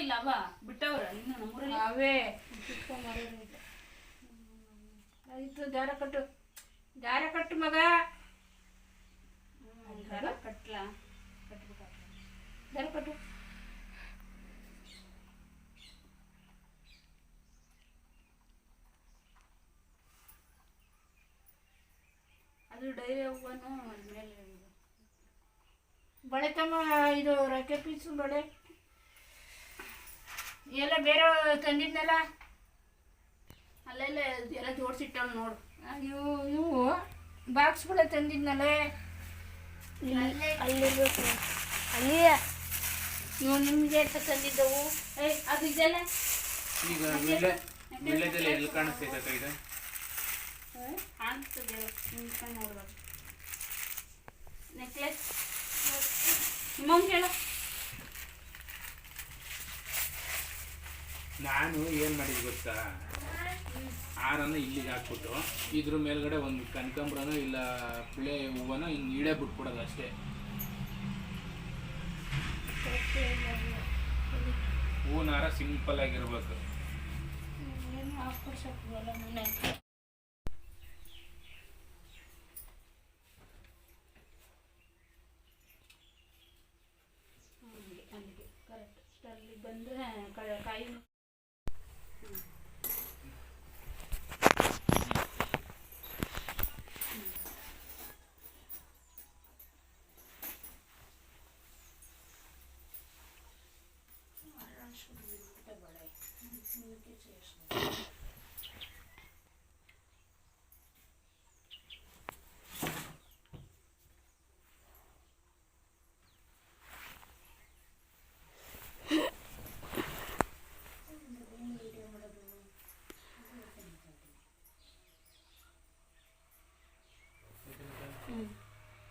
ಇಲ್ಲ ಅವ ಬಿಟ್ಟವ್ರ ಇನ್ನು ನಮ್ಮೂರಲ್ಲಿ ಅವೇ ಕಿತ್ಕೊಂಡ್ಬರೋದು ಆಯಿತು. ದಾರ ಕಟ್ಟು ಮಗ. ದಾರ ಕಟ್ಲಾ ಕಟ್ಬೇಕು ದಾರ ಕಟ್ಟು. ಅದು ಡೈರಿ ಹೂವನು ಮೇಲೆ ಬಳೆ ತಮ್ಮ ಇದು ರಕ್ಕೆ ಪೀಸು ಬಳೆ ಎಲ್ಲ ಬೇರೆ ತಂದಿದ್ನಲ್ಲ ಅಲ್ಲೆಲ್ಲ ಎಲ್ಲ ಜೋಡಿಸಿಟ್ಟವ್ ನೋಡು. ಇವು ಬಾಕ್ಸ್ಗಳ ತಂದಿದ್ನಲ್ಲೇ ಅಲ್ಲಿರ್ಬೇಕು ಅಲ್ಲಿ ಇವು ನಿಮಗೆ ಅಂತ ತಂದಿದ್ದವು. ಅದು ಇದೆಲ್ಲ ಈಗ ಮಿಳ್ಳೆದೆಲ್ಲ ಎಲ್ಲಿ ಕಾಣಿಸ್ತೈತೆ ಇದು ಕಾಣಿಸ್ತದೆ ನಿಂತ್ಕೊಂಡು ನೋಡ್ಬೇಕು. ನೆಕ್ಲೆಸ್ ನಿಮ್ಮಂಗೆ ಹೇಳ. ನಾನು ಏನು ಮಾಡಿದ್ದು ಗೊತ್ತಾ, ಹಾರನ ಇಲ್ಲಿಗೆ ಹಾಕ್ಬಿಟ್ಟು ಇದ್ರ ಮೇಲ್ಗಡೆ ಒಂದು ಕನಕಾಂಬ್ರನೋ ಇಲ್ಲ ಬಿಳೆ ಹೂವನೋ ಹಿಂಗೆ ಇಡೇ ಬಿಟ್ಬಿಡೋದು ಅಷ್ಟೇ. ಹೂವಿನ ಹಾರ ಸಿಂಪಲ್ ಆಗಿರ್ಬೇಕು. ಏನು ಹಾಕ್ಕೊಡ್ಸಕ್ವಲ್ಲ ನನ್ನ ಅಲ್ಲಿಗೆ ಕರೆಕ್ಟ್ ಅಲ್ಲಿ ಬಂದರೆ ಕಾಯಿ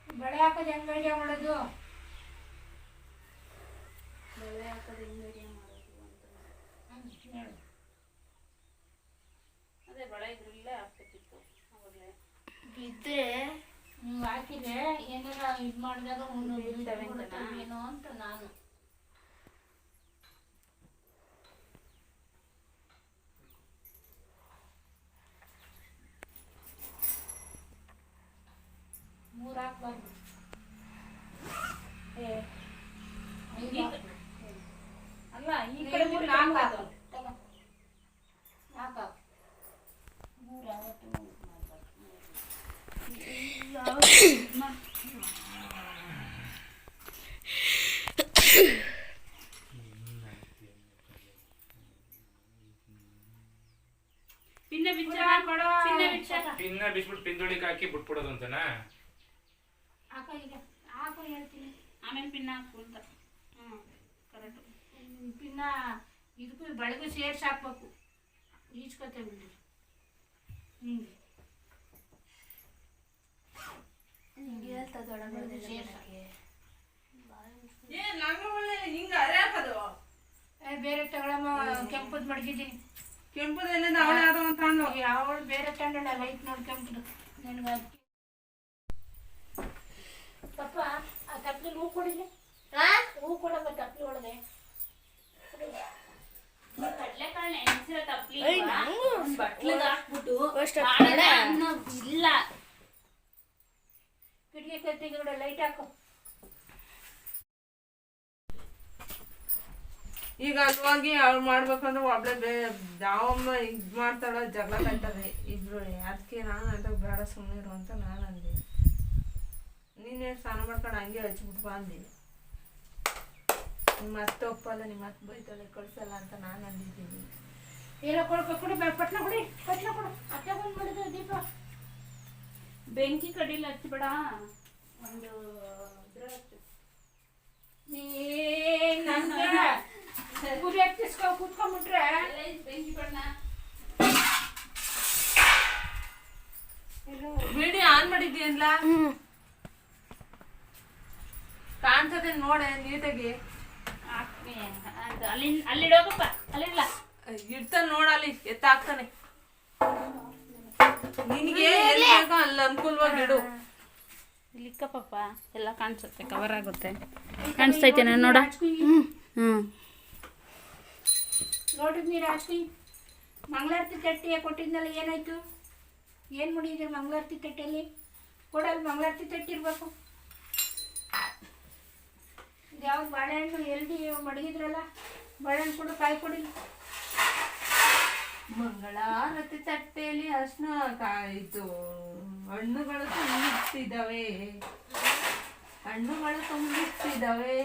ಬಳೆ ಹಾಕೋದು ಹೆಂಗೆ ಐಡಿಯಾ ಮಾಡೋದು? ಬಳೆ ಹಾಕೋದು ಹೆಂಗೆ ಐಡಿಯಾ ಮಾಡೋದು ಅಂತ ಹೇಳು. ಅದೇ ಬಳೆ ಇದ್ರಲ್ಲೇ ಹಾಕ್ಬೇಕಿತ್ತು ಅವಾಗಲೇ. ಬಿದ್ದರೆ ನೀವು ಹಾಕಿದ್ರೆ ಏನಾರ ಇದು ಮಾಡಿದಾಗ ಬೀಳ್ತವೆ ಅಂತನಾ? ಏನೋ ಅಂತ ನಾನು ಮೂರು ಹಾಕ್ಬಾರ್ದು. ಅಲ್ಲ ಈ ಕಡೆ ಮೂರು ನಾಲ್ಕು ಹಾಕೋದು. ನಾಲ್ಕು ಮೂರು ಯಾವತ್ತು ಪಿನ್ನ ಬಿಸ್ಬಿಟ್ಟು ಪಿಂದೊಳಿಗೆ ಹಾಕಿ ಬಿಟ್ಬಿಡೋದು ಅಂತನಾ? ಹಾಕೋ ಈಗ ಹಾಕೋ ಹೇಳ್ತೀನಿ. ಆಮೇಲೆ ಪಿನ್ನ ಹಾಕು ಅಂತ. ಕರೆಕ್ಟು. ಪಿನ್ನ ಇದಕ್ಕೂ ಬಳೆಗೂ ಸೇರ್ಸಿ ಹಾಕ್ಬೇಕು. ಈಚ್ಕೊತೇವೆ ಹಿಂಗೆ ಹಿಂಗೆ ಹೇಳ್ತದೊಳಗೆ ಬೇರೆ ತಗೊಳಮ್ಮ. ಕೆಂಪದ್ ಮಡಗಿದ್ದೀನಿ. ಕೆಂಪದಲ್ಲಿ ಅವಳೆ ಅದು ಅಂತ ಹಣ್ಣು ಯಾವಳು ಬೇರೆ ತಗೊಂಡ ಲೈಟ್ ನೋಡಿ ಕೆಂಪದು ನನಗೆ ಅದಕ್ಕೆ. ಪಪ್ಪ ಆ ತಪ್ಪಲಿ ಹೂ ಕೊಡಿಲ್ಲ. ಹೂ ಕೊಡಪ್ಪ ತಪ್ಪಲಿ ಒಳಗೆ. ಕಡ್ಲೆಕಾಳು ನೆನೆಸಿರೋ ತಪ್ಪಲಿ ಬಟ್ಲಿಗೆ ಹಾಕ್ಬಿಟ್ಟು ಇಲ್ಲ ಕಿಟಕಿ ಕತ್ತಿಗೆ ಲೈಟ್ ಹಾಕು. ಈಗ ಅಲ್ಲಿ ಹೋಗಿ ಅವ್ರು ಮಾಡ್ಬೇಕಂದ್ರೆ ಒಬ್ಳೆ ಯಾವಮ್ಮ ಇದು ಮಾಡ್ತಾಳ ಜಗಳ ಕಟ್ಟದೆ ಇಬ್ರು. ಅದಕ್ಕೆ ನಾನು ಅಂತ ಬೇಡ ಸುಮ್ಮನೆ ಇರು ಅಂತ ನಾನು ಅಂದೆ. ನೀನೇ ಸ್ನಾನ ಮಾಡ್ಕೊಂಡು ಹಂಗೆ ಹಚ್ಬಿಟ್ಟು ಅಂದಿನಿ. ಮತ್ತೆ ಒಪ್ಪಲ್ಲ, ನಿಮ್ಮ ಮತ್ತೆ ಬೈತಾಳೆ ಕಳ್ಸಲ್ಲ ಅಂತ ನಾನು ಅಂದಿದ್ದೀನಿ. ಏನೋ ಕೊಡಿ ಪಟ್ನ ಕೊಡಿ ಅತ್ತೆ ಬಂದು ಮಾಡಿದ್ರು ದೀಪ. ಬೆಂಕಿ ಕಡಿಲಿ ಹಚ್ಬೇಡ, ಒಂದು ಇದ್ರ ಹಚ್ಚು. ಗುರಿ ಹತ್ತಿಸ್ಕೊ ಕೂತ್ಕೊಂಡ್ಬಿಟ್ರೆ ಬೆಂಕಿ ಬಣ್ಣ ವಿಡಿಯೋ ಆನ್ ಮಾಡಿದ್ದೀಯಲ್ಲ, ಕಾಣ್ತದೆ ನೋಡೆ ನೀಟಾಗಿ. ಅಲ್ಲಿಡೋಗಪ್ಪ, ಅಲ್ಲಿಡ್ಲ ಇಡ್ತ ನೋಡಲ್ಲಿ ಎತ್ತಾಗ್ತಾನೆ. ನಿನಗೆ ಎಲ್ಲಿ ಬೇಕೋ ಅಲ್ಲಿ ಅನುಕೂಲವಾಗಿ ಇಡು. ಇಲ್ಲಿಕ್ಕಪ್ಪ, ಎಲ್ಲ ಕಾಣಿಸುತ್ತೆ, ಕವರ್ ಆಗುತ್ತೆ. ಕಾಣಿಸ್ತೈತೆ ನಾನು ನೋಡ. ನೋಡಿದ್ನಿ ರಾತ್ರಿ ಮಂಗಳಾರತಿ ತಟ್ಟೆ ಕೊಟ್ಟಿದ್ನಲ್ಲ, ಏನಾಯ್ತು? ಏನು ಮಾಡಿದ್ರಿ ಮಂಗಳಾರತಿ ತಟ್ಟೆಯಲ್ಲಿ? ಕೊಡಲ್ಲಿ ಮಂಗಳಾರತಿ ತಟ್ಟೆ ಇರಬೇಕು. ಯಾವ್ದು ಬಾಳೆಹಣ್ಣು ಎಲ್ದಿ ಮಡಗಿದ್ರಲ್ಲ, ಬಾಳೆಹಣ್ಣು ಕೊಡು, ಕಾಯಿ ಕೊಡಿ. ಮಂಗಳಾರತಿ ತಟ್ಟೆಯಲ್ಲಿ ಅರ್ಶಿನ ಕಾಯಿತು, ಹಣ್ಣುಗಳು ತುಂಬಿಟ್ಟಿದ್ದಾವೆ, ಹಣ್ಣುಗಳು ತುಂಬಿಟ್ಟಿದ್ದಾವೆ.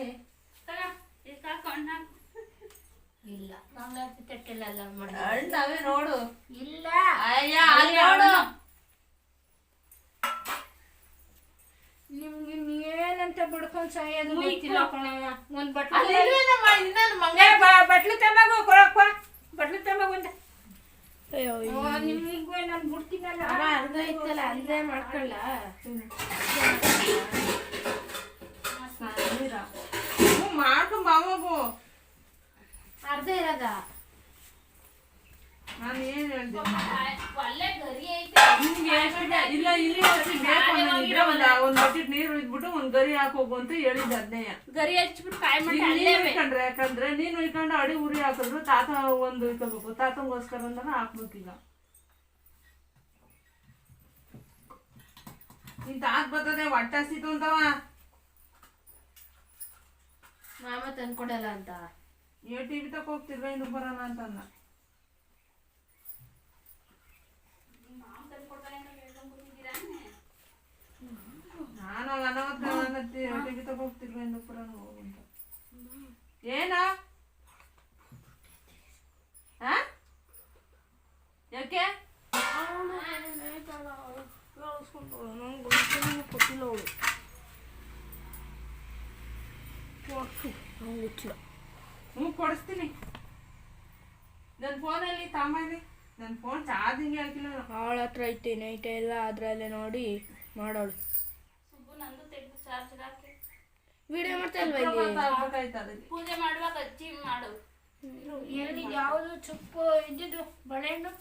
ಇಲ್ಲ, ಮಂಗಳಾರತಿ ತಟ್ಟೆಲ್ಲ ಹಣ್ಣವೇ ನೋಡು. ಇಲ್ಲ, ಅಯ್ಯ ಅಲ್ಲಿ ನೋಡು. ನಿಮ್ಗೆ ಏನಂತ ಬಿಡ್ಕೊಂಡು ಸಾಯೋದು ಗೊತ್ತಿಲ್ಲ ಕಣವ್ವ. ಒಂದು ಬಟ್ಲು ಬಟ್ಲು ತಮ್ಮಗು ಕೊಡಪ್ಪ, ಬಟ್ಲು ತಮ್ಮಗು ಅಂತ. ನಿಮ್ಗೆ ನಾನು ಬಿಡ್ತೀನಲ್ಲ, ಅರ್ಧ ಇತ್ತಲ್ಲ ಅರ್ಧ ಮಾಡ್ಕೊಳ್ಳ. ಮಾಡ್ಕೊಂಡ್ ಬಾಮಗು. ಅರ್ಧ ಇರೋದ ನಾನು ಏನ್ ಹೇಳ್ದೆ ನಿಮ್ಗೆ ಇಲ್ಲ ಇಲ್ಲಿ ಬೇಕು ಅನ್ನೋದಿದ್ರೆ ಒಂದ್ ಬಕೆಟ್ ನೀರು ಇದ್ಬಿಟ್ಟು ಒಂದ್ ಗರಿ ಹಾಕೋಗು ಅಂತ ಹೇಳಿದ್ದೆ. ಅದನ್ನೇ ಗರಿ ಹಚ್ಬಿಟ್ಟು ಕಾಯಿ ಮಾಡಿ ಇಟ್ಕೊಂಡ್ರೆ, ಯಾಕಂದ್ರೆ ನೀನು ಇಟ್ಕೊಂಡು ಅಡಿ ಉರಿ ಹಾಕಿದ್ರು ತಾತ ಒಂದು ಇಟ್ಕೋಬೇಕು, ತಾತಂಗೋಸ್ಕರ ಅಂತಾನೆ ಹಾಕ್ಬೇಕೀಗ. ನಿನ್ ತಾತ ಬರ್ತದೆ ಹೊಟ್ಟೆ ಹಸಿತು ಅಂತವ, ಮಾಮ ತಂದ್ಕೊಡಲ್ಲ ಅಂತ ಟಿವಿ ತಕ ಹೋಗ್ತಿರ್ವ ಇನ್ನು ಬರೋಣ ಅಂತ ಅನ್ನ. ನಾನು ಅನವತ್ತ ಟಿವಿ ತಕ ಹೋಗ್ತಿರ್ವ ಇನ್ನು ಬರೋಣ ಹೋಗಂತ. ಏನ ಯಾಕೆ ಕೊಟ್ಟಿಲ್ಲ ಅವಳು, ಗೊತ್ತಿಲ್ಲ. ಕೊಡಿಸ್ತೀನಿ. ನನ್ನ ಫೋನಲ್ಲಿ ತಾಂಬಾನೆ, ನನ್ನ ಫೋನ್ ಚಾರ್ಜಿಂಗ್ ಹಾಕಿಲ್ಲ. ಅವಳ ಹತ್ರ ಐತೆ ನೈಟ್ ಎಲ್ಲ ಅದ್ರಲ್ಲೇ ನೋಡಿ ಮಾಡೋಳು. ನಂದು ತೆಗೆದು ಚಾರ್ಜ್ ಹಾಕಿ ವಿಡಿಯೋ ಮಾಡ್ತಾ ಇಲ್ವಾ ಇಲ್ಲಿ? ಪೂಜೆ ಮಾಡುವಾಗ ಅಜ್ಜಿ ಮಾಡು. ಹೇಳಿದ್ ಯಾವುದು ಚುಪ್ಪು ಇದ್ದಿದ್ದು ಬಾಳೆಹಣ್ಣು?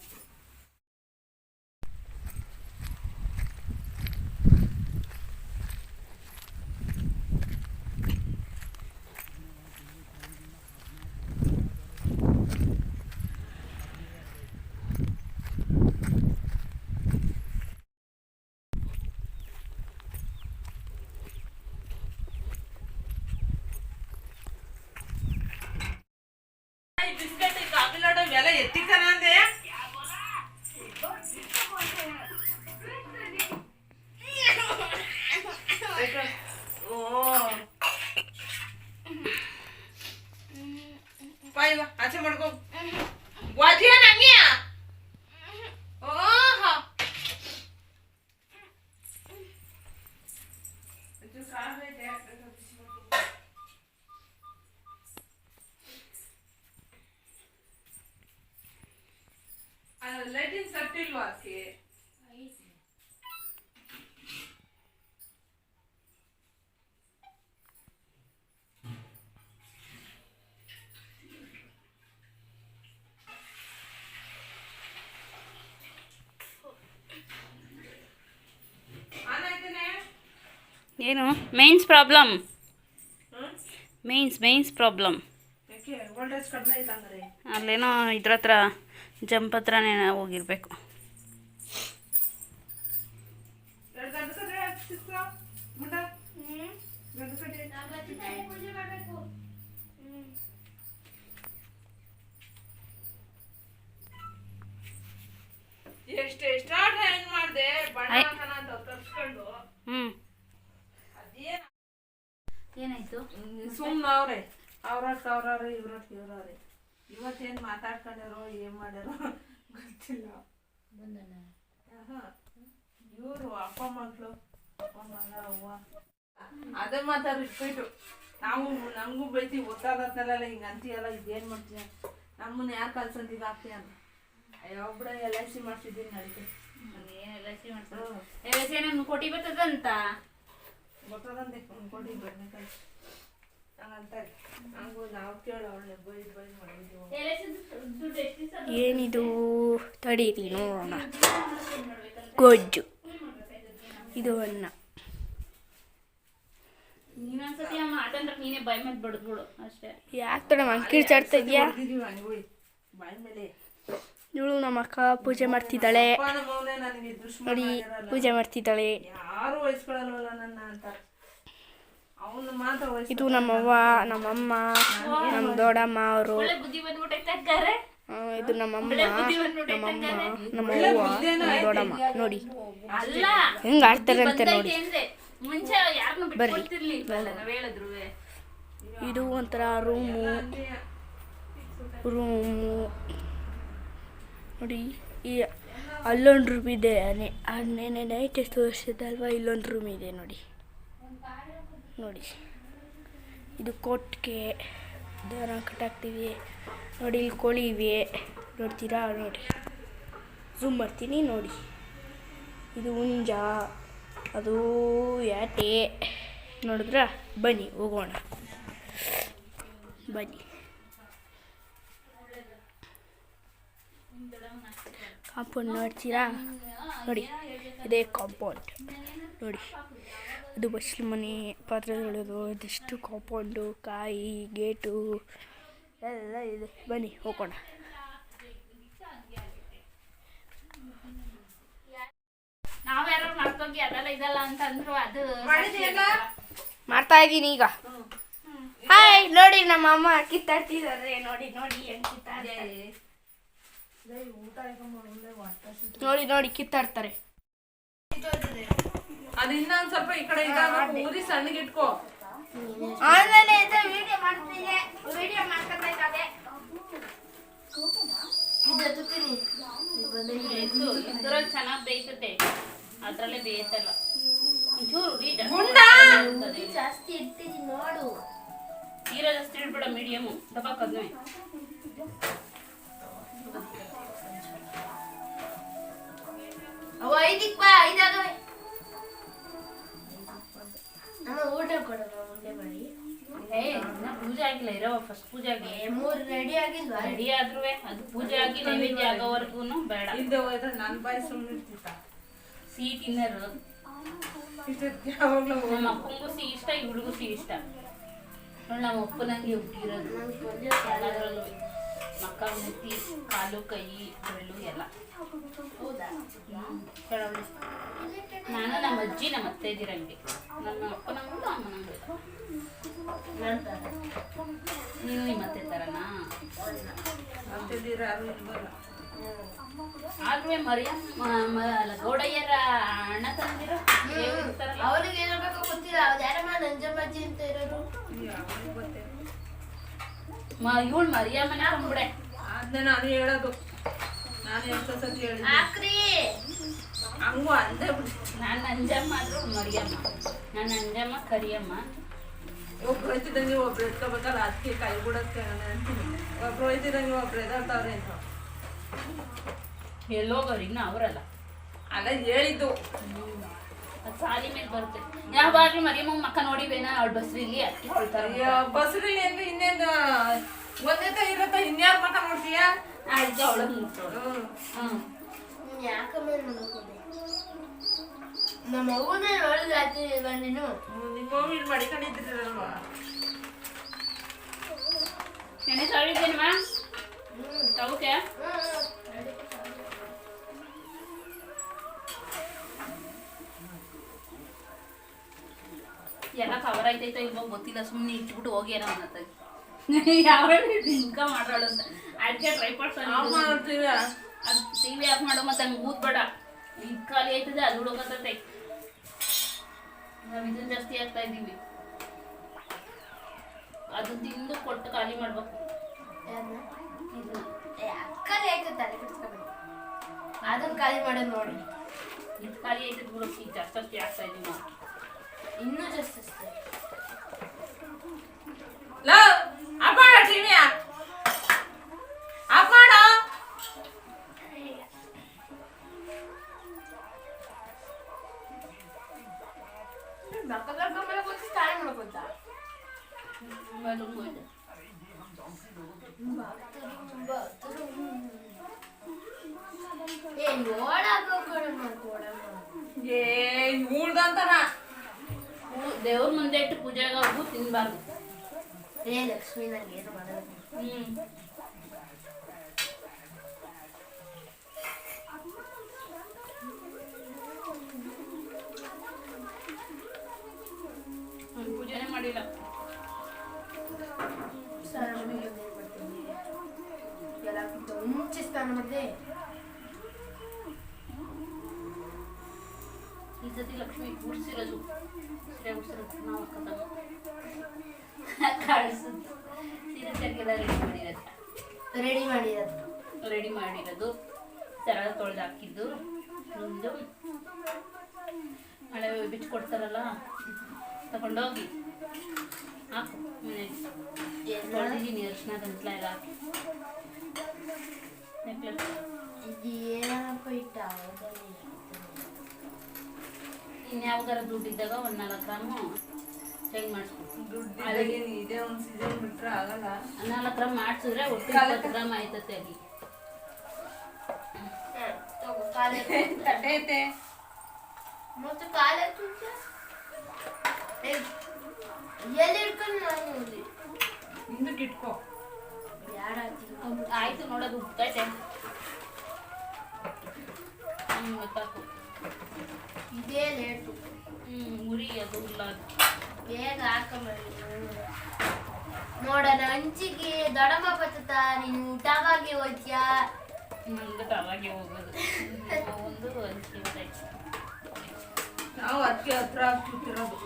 ಬಿಸ್ಕೆಟ್ ಕಾಫಿ ಲೋಟ ಇವೆಲ್ಲ ಎತ್ತಿಕನ ಅಂದೆ. ಪಾಯ್ವಾ ಆಚೆ ಮಾಡ್ಕೋ. ವಾಜಿಯ ನಂಗೆ ಓಹೋ ಇದು ಕಾಫಿ ಇದೆ. ಲೈಟಿಂಗ್ ಸಟ್ಟಿಲ್ವಾ ಅದಕ್ಕೆ? ಏನು ಮೇನ್ಸ್ ಪ್ರಾಬ್ಲಮ್? Mains problem. ಯಾಕೆ ವೋಲ್ಟೇಜ್ ಕಡಿಮೆ ಆಯ್ತು ಅಂದ್ರೆ? ಅಲ್ಲೇನೋ ಇದ್ರ ಹತ್ರ ಜಂಪ್ ಹತ್ರನೇ ಹೋಗಿರ್ಬೇಕು. ಎಷ್ಟಾಟ ಹೆಂಗ್ ಮಾಡ್ದೆ ಬಣ್ಣ ತರ್ಸ್ಕೊಂಡು. ಏನಾಯ್ತು? ಸುಮ್ಮನೆ ಅವ್ರವ್ರೆ ಇವ್ರವ್ರೆ ಇವತ್ತೇನು ಮಾತಾಡ್ಕೊಂಡ್ಯಾರೋ ಏನ್ ಮಾಡ್ಯಾರೋ ಗೊತ್ತಿಲ್ಲ. ಇವರು ಅಪ್ಪ ಮಗಳು ಅವ್ವ ಅದೇ ಮಾತಾಡಿಸ್ಬಿಟ್ಟು ನಾವು ನಮಗೂ ಬೈತೀವಿ, ಗೊತ್ತಾಗತ್ತಲ್ಲ ಹಿಂಗ ಅಂತೀಯಲ್ಲ, ಇದೇನ್ ಮಾಡ್ತೀಯ, ನಮ್ಮನ್ನ ಯಾರು ಕಲ್ಸಂದಿದ್ದು ಆಗ್ತೀಯ ಅಂತ. ಒಬ್ಬಳ LIC ಮಾಡ್ತಿದ್ದೀನಿ ನಡೀತೆ. ಕೋಟಿ ಬರ್ತದಂತ ಗೊತ್ತದಂತೆ ಕೊಡಿ ಬದನೆಕಾಯಿ ಹಂಗಂತಾರೆ. ಹಂಗು ನಾವು ಕೇಳ ಅವಳನ್ನ ಬೈದು ಮಾಡಿದ್ವಿ. ಏನಿದು ತಡೀರಿ ನೋಡೋಣ. ಗೊಜ್ಜು, ಇದು ಅನ್ನ. ನೀನೊಂದ್ಸತಿ ಮಾತಂದ್ರೆ ನೀನೇ ಬೈ ಮತ್ತೆ ಬಡ್ದ್ಬಿಡು ಅಷ್ಟೇ. ಯಾಕೆ ತಡ ಮಂಕಿ ಚಾಡ್ತಾ ಇದೆಯಾ? ಬಾಯಿ ಮೇಲೆ ಇವಳು ನಮ್ಮ ಅಕ್ಕ ಪೂಜೆ ಮಾಡ್ತಿದ್ದಾಳೆ ಮೌನೆ ನನಗೆ ದುಶ್ಮನ ನೋಡಿ, ಆಗಿರಲ್ಲ. ಪೂಜೆ ಮಾಡ್ತಿದ್ದಾಳೆ. ಯಾರು ವಹಿಸ್ಕೊಳ್ಳಲ್ವಲ್ಲ ನನ್ನ ಅಂತ ಅವನು ಮಾತ್ರ ಇದು ನಮ್ಮವ್ವ, ನಮ್ಮಮ್ಮ, ನಮ್ಮ ದೊಡ್ಡಮ್ಮ ಅವರು. ಒಳ್ಳೆ ಬುದ್ಧಿ ಬಂದ್ಬಿಟ್ಟೈತೆ ಅಕ್ಕಾರೆ. ಇದು ನಮ್ಮಮ್ಮ, ನಮ್ಮವ್ವ, ನಮ್ಮ ದೊಡ್ಡಮ್ಮ. ನೋಡಿ ಅಲ್ಲ ಹೆಂಗ್ ಆಡ್ತಾರೆ ಅಂತ ನೋಡಿ. ಅಂದ್ರೆ ಮುಂಚೆ ಯಾರನ್ನು ಬಿಟ್ಕೊಡ್ತಿರ್ಲಿಲ್ಲ ನಾವ್ ಹೇಳಿದ್ರು. ಇದು ಒಂಥರ ರೂಮು ನೋಡಿ. ಈ ಅಲ್ಲೊಂದು ರೂಮ್ ಇದೆ. ನೆನ್ನೆ ನೈಟ್ ಎಷ್ಟು ವರ್ಷದಲ್ವಾ, ಇಲ್ಲೊಂದು ರೂಮ್ ಇದೆ ನೋಡಿ. ನೋಡಿ ಇದು ಕೊಟ್ಟಿಗೆ ದನ ಕಟ್ಟಾಕ್ತೀವಿ ನೋಡಿ. ಇಲ್ಲಿ ಕೋಳಿ ಇವೆ ನೋಡ್ತೀರಾ? ನೋಡಿ ಝೂಮ್ ಮಾಡ್ತೀನಿ ನೋಡಿ. ಇದು ಹುಂಜ, ಅದು ಯಾಟೆ ನೋಡಿದ್ರಾ? ಬನ್ನಿ ಹೋಗೋಣ, ಬನ್ನಿ. ಕಾಂಪೌಂಡ್ ನೋಡ್ತೀರಾ? ನೋಡಿ ಇದೇ ಕಾಂಪೌಂಡ್ ನೋಡಿ. ಅದು ಬಸ್ಲು ಮನೆ, ಪಾತ್ರೆಗಳದು, ಅದೆಷ್ಟು ಕಾಂಪೌಂಡು, ಕಾಯಿ, ಗೇಟು ಎಲ್ಲ ಇದೆ. ಬನ್ನಿ ಹೋಗೋಣ. ನಾವ್ಯಾರು ಮಾಡ್ಕೋಗಿ ಅದೆಲ್ಲ ಇದಲ್ಲ ಅಂತ ಅಂದ್ರು. ಅದು ಮಾಡ್ತಾ ಇದ್ದೀನಿ ಈಗ. ಹಾಯ್ ನೋಡಿ, ನಮ್ಮ ಅಮ್ಮ ಕಿತ್ತಾಡ್ತಿದ್ದಾರೆ. ನೋಡಿ ನೋಡಿ ಹೆಂಗ್ ಕಿತ್ತಾಡ್ತಾರೆ. ನೋಡಿ ನೋಡಿ ಕಿತ್ತಾಡ್ತಾರೆ. ಅದು ಇನ್ನೊಂದ್ ಸ್ವಲ್ಪ ಈ ಕಡೆ ಊರಿ ಸಣ್ಣಗೆ ಇಟ್ಕೋ. ಆಮೇಲೆ ವಿಡಿಯೋ ಮಾಡ್ತಿದ್ದೆ, ವಿಡಿಯೋ ಮಾಡ್ಕೊಬೇಕಾದ್ರೆ ಇದ್ರಲ್ಲಿ ಚೆನ್ನಾಗಿ ಬೇಯ್ತದೆ, ಅದ್ರಲ್ಲೇ ಬೇಯ್ತಲ್ಲ. ಒಂಚೂರು ಜಾಸ್ತಿ ಇಟ್ಟಿದ್ದೀನಿ ನೋಡು. ನೀರ ಜಾಸ್ತಿ ಇಡ್ಬೇಡ, ಮೀಡಿಯಮು ದಬ್ಬಾಕದ್ನು. ಅವ ಐದಿಕ್ ಬಾ, ಐದಾಗವೆ. ನಮ್ಮ ಊಟ ಕೊಡೋಣ ಮುಂದೆ ಮಾಡಿ. ಪೂಜೆ ಆಗಿಲ್ಲ, ಇರೋ ಫಸ್ಟ್ ಪೂಜೆ ಆಗಿ 3 ರೆಡಿ ಆಗಿಲ್ವಾ? ರೆಡಿ ಆದ್ರೂ ಅದು ಪೂಜೆ ಆಗಿ ನೈವೇದ್ಯ ಆಗೋವರೆಗೂ ಬೇಡ. ಹಿಂದೆ ಹೋದ್ರೆ ನನ್ನ ಬಾಯಿ ಸುಮ್ಮನೆ ಇರ್ತಿತ್ತ. ಸಿಹಿ ತಿನ್ನರು. ಯಾವಾಗ್ಲೂ ನಮ್ಮ ಅಪ್ಪಂಗೂ ಸಿಹಿ ಇಷ್ಟ, ಇವ್ರಿಗೂ ಸಿಹಿ ಇಷ್ಟ. ನೋಡಿ ನಮ್ಮ ಅಪ್ಪನಂಗೆ ಹುಟ್ಟಿರೋದು ಎಲ್ಲದರಲ್ಲೂ. ಮಕ್ಕ ಮುತ್ತಿ, ಕಾಲು, ಕೈ, ಬೆರಳು ಎಲ್ಲ. ನಾನು ನಮ್ಮ ಅಜ್ಜಿ, ನಮ್ಮ ಅತ್ತೆ ಇದ್ದೀರಂಗೆ. ನಮ್ಮ ಅಪ್ಪನಂಗೂ ಅಮ್ಮನಂಗೂ. ನೀವು ನಿಮ್ಮ ಅತ್ತೆ ತರನಾ? ಆದ್ರೂ ಮರಿಯಮ್ಮ ಗೌಡಯ್ಯರ ಅಣ್ಣ ತಂದಿರೋ ಅವ್ರಿಗೆ ಏನಬೇಕು ಗೊತ್ತಿಲ್ಲ. ಅವ್ರು ಯಾರಮ್ಮ ನಂಜಮ್ಮಜ್ಜಿ ಅಂತ ಇರೋರು. ಇವಳು ಮರಿಯಮ್ಮನೇ ಬಂದ್ಬಿಡೆ. ಅದನ್ನ ನಾನು ಹೇಳೋದು. ನಾನು ಎಷ್ಟು ಸತಿ ಹೇಳಿದ್ದೆ ಹಂಗೂ ಅಂದೇ ಬಿಡಿ. ನಾನು ನಂಜಮ್ಮ ಆದ್ರೂ ಮರಿಯಮ್ಮ. ನಾನು ನಂಜಮ್ಮ, ಕರಿಯಮ್ಮ. ಒಬ್ರು ಹೋಯ್ತಿದಂಗೆ ಒಬ್ರು ಎತ್ಕೋಬೇಕಲ್ಲ, ಅದಕ್ಕೆ ಕೈ ಬಿಡೋಕ್ಕೆ ಅಂತೀನಿ. ಒಬ್ರು ಹೋಯ್ತಿದಂಗೆ ಒಬ್ರು ಎದಾಡ್ತಾವ್ರೆ ಅಂತ. ಎಲ್ಲೋಗೋರು ಇನ್ನು ಅವರಲ್ಲ ಅಲ್ಲ ಹೇಳಿದ್ದು. ಅದು ಸಾಲಿ ಮೇಲೆ ಬರುತ್ತೆ. ಯಾವಾಗ್ಲೂ ಮರಿಯಮ್ಮ ಮಕ್ಕ ನೋಡಿವೇನ ಅವಳು ಬಸ್ರಿಲಿ ಅಕ್ಕಿ ಕೊಡ್ತಾರೆ. ಬಸ್ರಲ್ಲಿ ಅಂದ್ರೆ ಇನ್ನೇನು ಒಂದೇ ತ ಇರತ್ತ, ಇನ್ಯಾರ ಮಕ್ಕ ನೋಡ್ತೀಯಾ? ಅದಕ್ಕೆ ಅವಳನ್ನು ಮುಟ್ಟೋಳು. ಯಾಕಮ್ಮ ನಮ್ಮ ಅವ್ವನೇ ನೋಡಿದ್ರೆ ನೀನು ನಿಮ್ಮ ಮಮ್ಮಿ ಮಡಿಕೊಂಡಿದ್ದಿರಲ್ವಾ? ನೆನೆ ತೊಳಿದ್ದೇನಮ್ಮ ತಗೋಕೆ? ಎಲ್ಲ ಕವರ್ ಆಯ್ತೈತೋ ಇವಾಗ ಗೊತ್ತಿಲ್ಲ, ಸುಮ್ಮನೆ ಇಟ್ಬಿಟ್ಟು ಹೋಗಿ ಏನೋ ಅನ್ನತ್ತಾಗಿ ಯಾವ ಇನ್ಕ ಮಾಡೋಳು ಅಂತ. ಅದಕ್ಕೆ ಟ್ರೈ ಮಾಡ್ತೀವಿ. ಅದು ಟಿವಿ ಆಫ್ ಮಾಡೋ ಮತ್ತೆ ಹಂಗೆ ಊದ್ಬೇಡ. ಇದು ಖಾಲಿ ಆಯ್ತದೆ, ಅದು ಹುಡುಗತೈತೆ. ನಾವು ಇದನ್ನ ಜಾಸ್ತಿ ಆಗ್ತಾ ಇದ್ದೀವಿ. ಅದು ತಿಂದು ಕೊಟ್ಟು ಖಾಲಿ ಮಾಡ್ಬೇಕು. ಅದನ್ನ ಖಾಲಿ ಮಾಡೋದು ನೋಡಿ. ಇದು ಖಾಲಿ ಆಯ್ತದೆ ಬಿಡು. ಈಗ ಜಾಸ್ತಿ ಆಗ್ತಾ ಇದೀವಿ ನಾವು. ಇನ್ನೂ ಜಾಸ್ತಿ ಅಷ್ಟೇ. ಟಿವಿ ಆಫ್ ಮಾಡ. ಇವ್ಳ್ದಂತಾನ ದೇವ್ರ ಮುಂದೆ ಇಟ್ಟು ಪೂಜೆಗ ಹೂ ತಿನ್ಬಾರ್ದು. ಲಕ್ಷ್ಮೀ ನಂಗೆ ಏನು ಮಾಡೋದು. ಮಾಡಿಲ್ಲ. ಸ್ನಾನ ಮಾಡಿ ಬರ್ತೀನಿ. ಎಲ್ಲಕ್ಕಿಂತ ಮುಂಚೆ ಸ್ನಾನ ಮಾಡಿದೆ. ಈ ಸತಿ ಲಕ್ಷ್ಮಿ ಉಡ್ಸಿರೋದು ಸೀರೆ ಉಡ್ಸಿರೋದು ನಾವು ಹಾಕೋದು ಕಳಿಸೋದು ಸೀರೆ ಸೆರಗೆಲ್ಲ ರೆಡಿ ಮಾಡಿರೋದು ಸರ ತೊಳೆದು ಹಾಕಿದ್ದು ನಿಂದು ಹಳೆ ಬಿಚ್ಕೊಡ್ತಾರಲ್ಲ ತಗೊಂಡೋಗಿ ಹಾಕು ಮನೆಯಲ್ಲಿ ತೊಳೆದಿದ್ದೀನಿ ಅರಿಶಿನ ಗಂಟ್ಲ ಎಲ್ಲ ಹಾಕಿ ನೆಕ್ಲೆಸ್ ಇನ್ಯಾವಾಗಾರ ದುಡ್ಡಿದ್ದಾಗ ಒಂದು 4 ಗ್ರಾಮು ಚೇಂಜ್ ಮಾಡಿಸ್ಕೊಡ್ತೀನಿ. ಇದೇ ಒಂದು ಸೀಸನ್ ಬಿಟ್ರೆ ಆಗಲ್ಲ. 4 ಗ್ರಾಮ್ ಮಾಡಿಸಿದ್ರೆ ಒಟ್ಟು 20 ಗ್ರಾಮ್ ಆಯ್ತತೆ ಅಲ್ಲಿ. ತಟ್ಟೈತೆ ಮತ್ತೆ ಕಾಲ ಎಲ್ಲಿ ಇಟ್ಕೊಂಡು ನಾನು ಹಿಂದಕ್ಕೆ ಇಟ್ಕೋ. ಆಯ್ತು ನೋಡೋದು ಉಪ್ಪೈತೆ ಗೊತ್ತಾಕು. ಇದೇ ಲೇಟು. ಮುರಿ ಅದು ಇಲ್ಲ ಬೇಗ ಹಾಕೊಂಬರಿ ನೋಡೋಣ ಹಂಚಿಗೆ ದೊಡ್ಡಮ್ಮ ಬತ್ತ ನೀನು ಊಟವಾಗಿ ಹೋಗ್ಯಾ. ನಂದು ಅವಾಗೆ ಹೋಗೋದು ಒಂದು ಹಂಚಿಗೆ ಗೊತ್ತಾಯ್ತು. ನಾವು ಅದಕ್ಕೆ ಹತ್ರ ಕೂತಿರೋದು.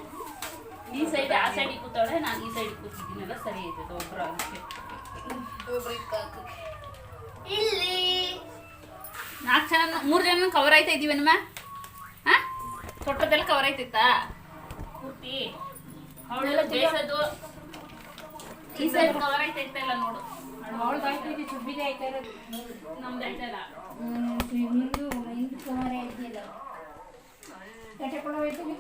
ಈ ಸೈಡ್ ಆ ಸೈಡಿಗೆ ಕೂತಾಳೆ, ನಾನು ಈ ಸೈಡಿಗೆ ಕೂತಿದ್ದೀನಲ್ಲ ಸರಿ ಆಯ್ತದೆ. ಒಬ್ರು ಅದಕ್ಕೆ ಇಲ್ಲಿ 4 ಜನ 3 ಜನ ಕವರ್ ಆಯ್ತಾ ಇದೀವೇನಮ್ಮ? ಹಾಂ ತೊಟ್ಟದೆಲ್ಲ ಕವರ್ ಆಯ್ತೈತಾ ಪೂರ್ತಿ? ಅವಳೆಲ್ಲ ಬೇಸದು ಈ ಸೈಡ್ ಕವರ್ ಆಯ್ತೈತೆ ಇಲ್ಲ ನೋಡು. ಅವಳ್ದು ಆಯ್ತೈತಿ, ಸುಬ್ಬಿದೆ ಆಯ್ತಾ ಇರೋದು. ನಮ್ದು ಆಯ್ತಲ್ಲ ಹಿಂದು ಕವರ್ ಆಯ್ತಿಲ್ಲ ಕಟ್ಟೆಕೊಂಡು ಹೋಯ್ತೀವಿ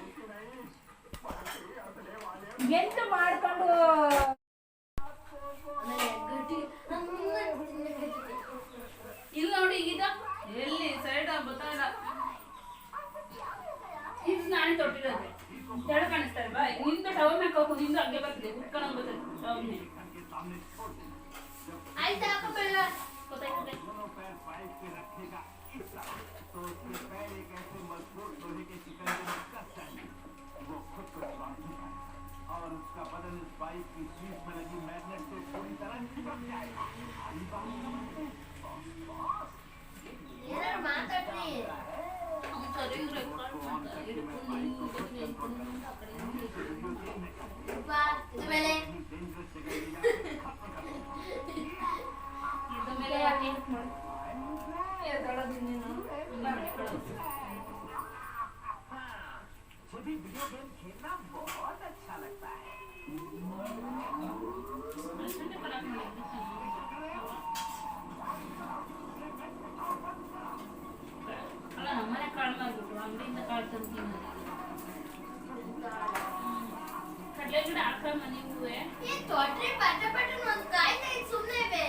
ಎಂತ ಮಾಡ್ಕೊಂಡು ಇಲ್ಲಿ ನೋಡಿ ಈಗ ಎಲ್ಲಿ ಸೈಡ್ ಗೊತ್ತಾಗಲ್ಲ. ಇದು ನಾನೇ ತೊಟ್ಟಿರೋದು ತೆಳು ಕಾಣಿಸ್ತಾ ಇಲ್ವಾ? ನಿಂದು ಟವಲ್ ಮ್ಯಾಕ್ ಹಾಕು, ನಿಂದು ಹಂಗೆ ಬರ್ತದೆ ಉಟ್ಕೊಂಡು ಬರ್ತದೆ ಟವಲ್ ಮೇಲೆ. ಆಯ್ತಾ ಹಾಕೋಬೇಡ ಗೊತ್ತಾಯ್ತದೆ. ಏನಾರು ಮಾತಾಡ್ರಿ. ಸರಿ ರೆಕಾರ್ಡ್ ಮಾಡ್ತಾರೆ ಹಿಡ್ಕೊಂಡು ಆ ಕಡೆ ಇದು ಮೇಲೆ ಇದ್ರ ಮೇಲೆ ಯಾಕೆ ಎದ್ದೇಳೋದು ನೀನು. ಅಲ್ಲ ನಮ್ಮನೆ ಕಾಳು ಮಾಡ್ಬಿಟ್ರು ಅಂಗಡಿಯಿಂದ ಕಾಳು ತಂತೀನಿ. ಕಡಲೆ ಗಿಡ ಹಾಕಮ್ಮ ನೀವು. ತೊಟ್ರಿ ಪಟ ಪಟ ಒಂದು ಕಾಯ್ತಾ ಇತ್ತು ಸುಮ್ಮನೆ ಬೇ.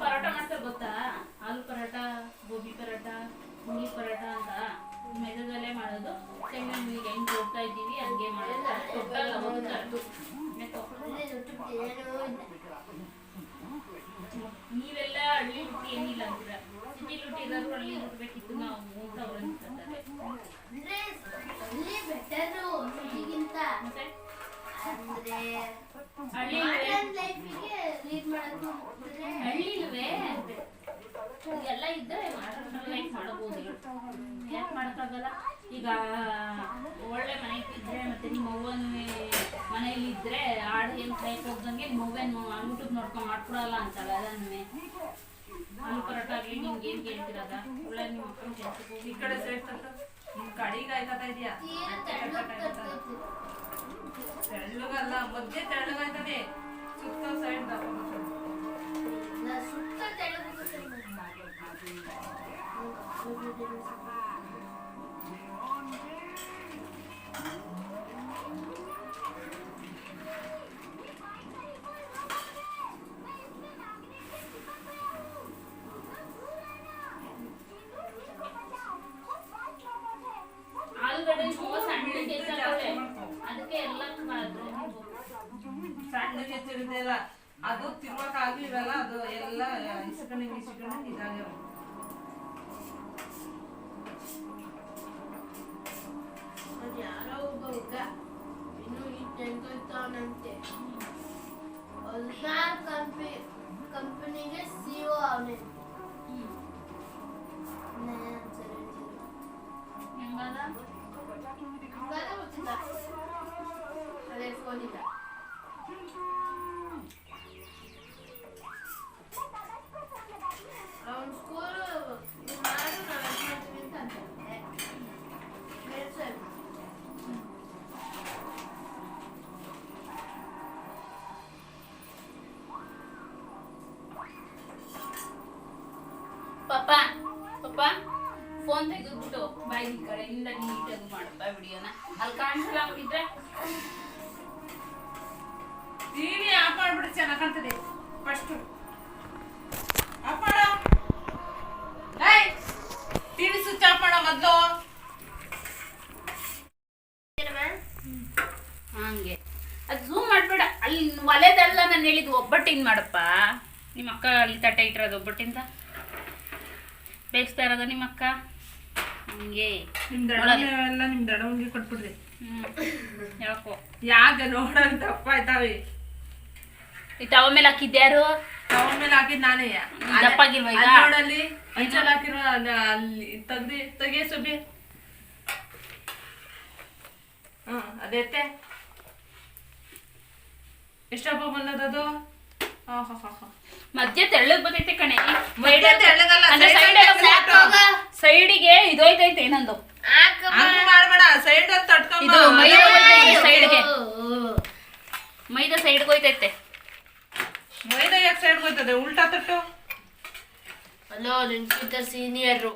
ಪರೋಟ ಮಾಡ್ತಾರೆ ಗೊತ್ತಾ? ಆಲೂ ಪರೋಟ, ಗೋಬಿ ಪರೋಟ, ಮುನಿ ಪರೋಟ ಅಂತ ಮೆದದಲ್ಲೇ ಮಾಡೋದು. ಸೆಣ್ಣೆ ಹೆಂಗೆ ಹೋಗ್ತಾ ಇದ್ದೀವಿ ಹಂಗೆ ಮಾಡೋದು. ತೊಟ್ಟಲ್ಲ ಹೋಗ್ತಾರೆ. ನೀವೆಲ್ಲ ಹಳ್ಳಿ ಹುಟ್ಟಿ ಏನಿಲ್ಲ ಅಂತೀರ, ಸಿಟಿ ಹುಟ್ಟಿರೋರು ಹಳ್ಳಿ ಹುಟ್ಟಬೇಕಿತ್ತು ನಾವು ಅಂತ ಅವ್ರು ಅನ್ಕೊಂತಾರೆ. ಅಂದ್ರೆ ಅಲ್ಲಿ ಬೆಟರು ಸಿಟಿಗಿಂತ. ಮತ್ತೆ ಅಂದ್ರೆ ಹಳ್ಳಿ ಲೈಫಿಗೆ ಲೀಡ್ ಮಾಡೋದು ಹಳ್ಳಿಲ್ವೇ ಎಲ್ಲ ಇದ್ದರೆ ಮಾಡರ್ನ್ ಲೈಫ್ ಮಾಡಬಹುದು. ಯಾಕೆ ಮಾಡೋಕ್ಕಾಗಲ್ಲ? ಈಗ ಒಳ್ಳೆ ಮನೆಗೆ ಇದ್ರೆ ಮತ್ತೆ ನಿಮ್ಮ ಅವ್ವನ ಮನೆಯಲ್ಲಿ ಇದ್ರೆ ಹಾಡು ಏನು ಕೈಗೆ ಹೋಗ್ದಂಗೆ ನಿಮ್ಮ ಅವ್ವೇನು ಯೂಟ್ಯೂಬ್ ನೋಡ್ಕೊಂಡು ಮಾಡ್ಕೊಡಲ್ಲ ಅಂತಲ್ಲ. ಅದನ್ನೇ ಆಲೂ ಪರೋಟ ಆಗಲಿ ನಿಮ್ಗೆ ಏನು ಕೇಳ್ತಿರೋದ ಒಳ್ಳೆ ನಿಮ್ಮ ಮಕ್ಕಳು ಕೆಲ್ಸಕ್ಕೆ ಹೋಗಿ ಈ ಕಡೆ ಸೈಡ್ ತಟ್ಟು. ನಿನ್ ಕಡೆಗೆ ಆಯ್ತಾ ಇದೆಯಾ? ತೀರಾ ತೆಳ್ಳಗಲ್ಲ ತೆಳ್ಳಗಲ್ಲ, ಮಧ್ಯೆ ತೆಳ್ಳಗಾಯ್ತದೆ. ಸುತ್ತ ಸೈಡ್ ಸುತ್ತ ತೆಳ್ಳಗ ಸಣ್ಣಗೆ ತಿರುದಿಲ್ಲ ಅದು ತಿರ್ವಕ್ ಆಗಿರಲ್ಲ ಅದು ಎಲ್ಲ ಇಸ್ಕೊಂಡು ಇದಾಗ್ಯಾವ ಯಾರೋ ಒಬ್ಬ ಹುಡುಗ ಇನ್ನು ಈ ತೆಗೆದೋಯ್ತಾವನಂತೆ ಕಂಪನಿಗೆ ಸಿಒ ಅವನೇ ಗೊತ್ತಿಲ್ಲ ಅದೇ ಫೋನ್ ಇಲ್ಲ ಅವನ ಸ್ಕೂಲ್ ಮಾಡು ನಾವು ಮಾಡ್ತೀವಿ ಅಂತ ಅಂತಂದೆ ಪಾಪ ಪಾಪ ಫೋನ್ ತೆಗೆದ್ಬಿಟ್ಟು ಬಾಯಿ ಈ ಕಡೆಯಿಂದ ನೀಟಾಗಿ ಮಾಡಪ್ಪ ವಿಡಿಯೋನ ಅಲ್ಲಿ ಕಾಣಿಸಲ್ಲ ಬಿಟ್ಟಿದ್ರೆ ಟಿವಿ ಆಫ್ ಮಾಡ್ಬಿಟ್ಟು ಚೆನ್ನಾಗಿ ಕಾಣ್ತದೆ ಫಸ್ಟ್ ಆಫ್ ಮಾಡ ಟಿವಿ ಸ್ವಿಚ್ ಆಫ್ ಮಾಡ ಮೊದಲು ಹಂಗೆ ಅದು ಝೂಮ್ ಮಾಡಬೇಡ ಅಲ್ಲಿ ಒಲೆದೆಲ್ಲ ನಾನು ಹೇಳಿದ್ದು ಒಬ್ಬಟ್ಟಿಂದ ಮಾಡಪ್ಪ ನಿಮ್ಮ ಅಕ್ಕ ಅಲ್ಲಿ ತಟ್ಟೆ ಇಟ್ಟಿರೋದು ಒಬ್ಬಟ್ಟಿಂದ ಬೇಯಿಸ್ತಾ ಇರೋದು ನಿಮ್ಮ ಅಕ್ಕ ಹಂಗೆ ನಿಮ್ ದಡವಂಗೆ ಎಲ್ಲ ನಿಮ್ ದಡವಂಗೆ ಕೊಟ್ಬಿಡ್ರಿ ಯಾಕೋ ಯಾಕೆ ನೋಡೋದು ತಪ್ಪಾಯ್ತಾವೆ ಈ ತವ ಮೇಲೆ ಹಾಕಿದ್ಯಾರು ತವ ಮೇಲೆ ಹಾಕಿದ್ ನಾನೇ ದಪ್ಪಾಗಿಲ್ವಾ ಈಗ ನೋಡಲ್ಲಿ ಅಂಚಲ್ ಹಾಕಿರೋ ಅಲ್ಲಿ ತೆಗಿಯ ಸುಬ್ಬಿ ಅದೈತೆ ಎಷ್ಟಪ್ಪ ಬಂದದದು ಮಧ್ಯ ತೆಳ್ಳಗ್ ಬರ್ತೈತೆ ಕಣೆ ಮಧ್ಯ ತೆಳ್ಳಗಲ್ಲ, ಸೈಡಿಗೆ ಇದೋಯ್ತೈತೆ ಏನಂದು ಹಂಗ್ ಮಾಡ್ಬೇಡ ಸೈಡ್ ಇದು ತಟ್ಕೊಂಬ ಮೈದಾ ಹೋಯ್ತೈತೆ ಸೈಡ್ಗೆ ಮೈದಾ ಸೈಡ್ಗೆ ಹೋಯ್ತೈತೆ ಮೈದಾ ಯಾಕೆ ಸೈಡ್ ಹೋಯ್ತದೆ ಉಲ್ಟಾ ತಟ್ಟು ಹಲೋ ನಿನ್ಕಿಂತ ಸೀನಿಯರು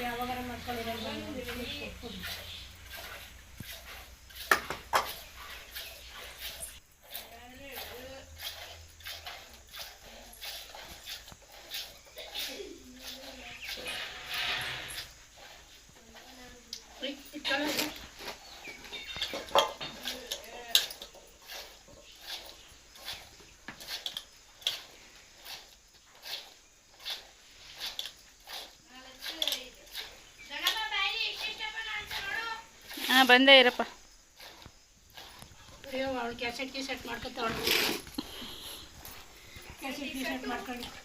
ಯಾವಾಗ ಮಕ್ಕಳಿರಲ್ಲ ಹಾಂ ಬಂದೇ ಇರಪ್ಪ ಅವಳು ಕ್ಯಾಸೆಟ್ ಮಾಡ್ಕೊತಾವಳು ಕ್ಯಾಸೆಟ್ ಮಾಡ್ಕೊಂಡು